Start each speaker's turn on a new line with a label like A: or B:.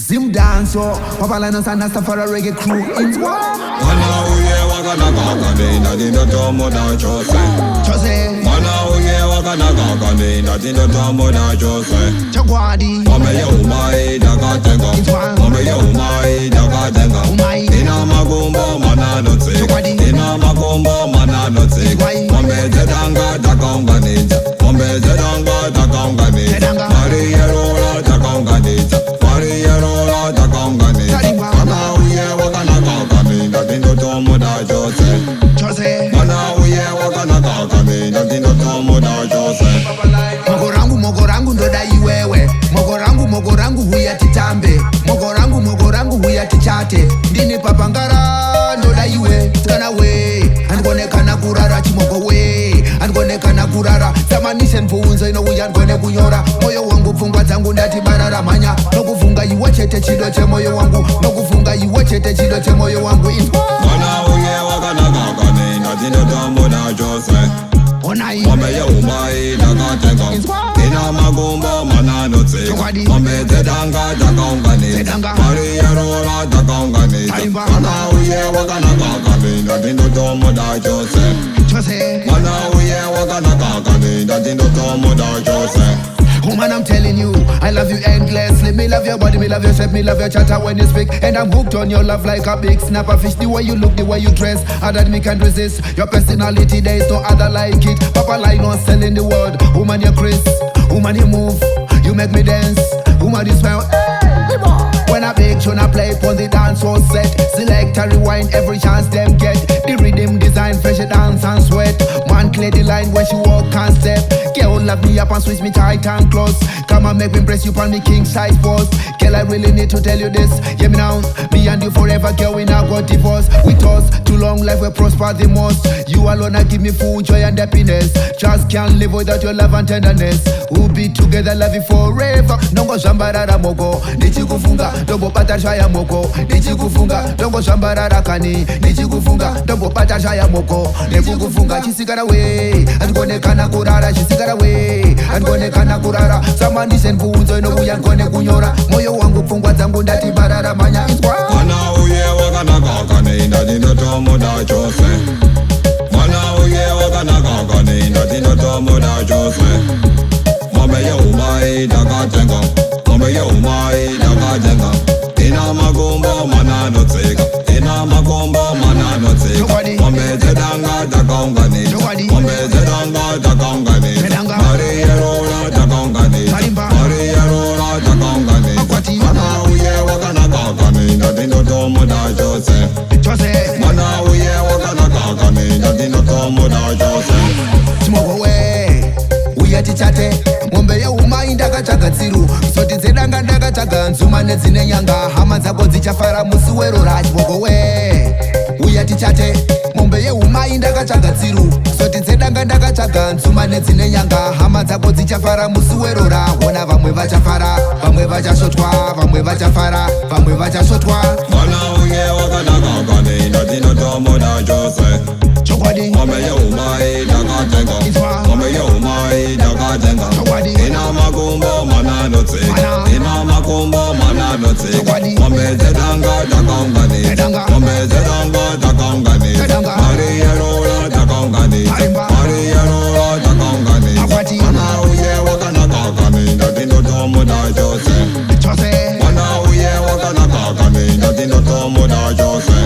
A: ZIMDANCEHALL, Pappa, Linos and Nhasitafara Reggae crew in
B: MWANA UYE AKANAKA Ndina tomo da chose MWANA UYE AKANAKA Ndina tomo da chose
A: Chagwadi
B: Mame ye umai daga tenga Mame ye umai daga tenga Ina magumbo mana no tse Ina magumbo mana no tse Mame zedanga takonga nita Mame zedanga takonga nita Mari yerola takonga nita Mari yerola takonga nita MWANA UYE AKANAKA Ndina tomo da chose MWANA UYE AKANAKA Ndina tomo da chose
A: Mogorangu ndoda iwewe Mogorangu huya titambe Mogorangu huya tichate Ndini papangara ndoda iwe Tikana we Angonekana kurara chimoko we Angonekana kurara Samanishe mpunzo ino uya ngone kunyora Moyo wangu pfungwa zangu ndati barara manya Nokufunga iwe chete chido che moyo wangu Nokufunga iwe chete chido che moyo wangu
B: MWANA UYE AKANAKA Ndina tomo da chose Mame ye umai daga tenga Ina magumbo mana no tse Mame zedanga takonga nita Mari yerola takonga nita MWANA UYE AKANAKA Ndina tomo da chose MWANA UYE AKANAKA Ndina tomo da chose
A: Oh man, I'm telling you, I love you endlessly. Me love your body, me love your shape, me love your chatter when you speak. And I'm hooked on your love like a big snapper fish. The way you look, the way you dress, I that me can't resist. Your personality, there is no other like it. Pappa Linos selling the world. Woman, you crisp, woman, you move, you make me dance. Woman, you smile. When I bake, tune I play on the dance hall set. Select and rewind every chance them get. The rhythm design, fresh dance and sweat. Man clear the line when she walk and step. Girl love me up and switch me tight and close. Come and make me press you on the king size pose. Girl, I really need to tell you this. Hear me now, me and you forever, girl, we now got divorced. We toast too long life we prosper the most. You alone I give me full joy and happiness. Just can't live without your love and tenderness. We'll be together, love you forever. Nongo jambarara moko, nichikufunga, dobo pata shaya moko. Nichikufunga, nongo jambarara kani. Nichikufunga, dobo pata shaya moko. Nichikufunga, chisigara we. Angonekana kurara, chisigara we. Angonekana kurara. Samanishe mpunzo ino uya ngone kunyora. Moyo wangu pfungwa zangu ndati barara manya.
B: MWANA UYE AKANAKA Ndina tomo da chose MWANA UYE AKANAKA Ndina tomo da chose Mame ye umai daga tenga Mame ye umai daga tenga Ina magumbo mana no tseka Ina magumbo mana no tseka Mame zedanga takonga nita Mame zedanga takonga nita Mari yerola takonga nita Mari yerola takonga nita MWANA UYE AKANAKA Ndina tomo da chose MWANA UYE AKANAKA Ndina tomo da chose
A: Chimoko we uya tichate mombe ye umai ndakatsvaga tsiru soti dzedanga ndakatsvaga nzuma nedzine nyanga hama dzako dzichafara musi werora chimoko we uya tichate mombe ye umai ndakatsvaga tsiru soti dzedanga ndakatsvaga nzuma nedzine nyanga hama dzako dzichafara musi werora wona vamwe vachafara vamwe vachasvotwa vamwe vachafara vamwe vachasvotwa
B: MWANA UYE AKANAKA Ndina tomo da chose Mame ye umai daga tenga Mame ye umai daga tenga Ina magumbo mana no tse Ina magumbo mana no tse Mame zedanga takonga nita Mame zedanga takonga nita Mari yerola takonga nita Mari yerola takonga nita MWANA UYE AKANAKA Ndina tomo da chose MWANA UYE AKANAKA Ndina tomo da chose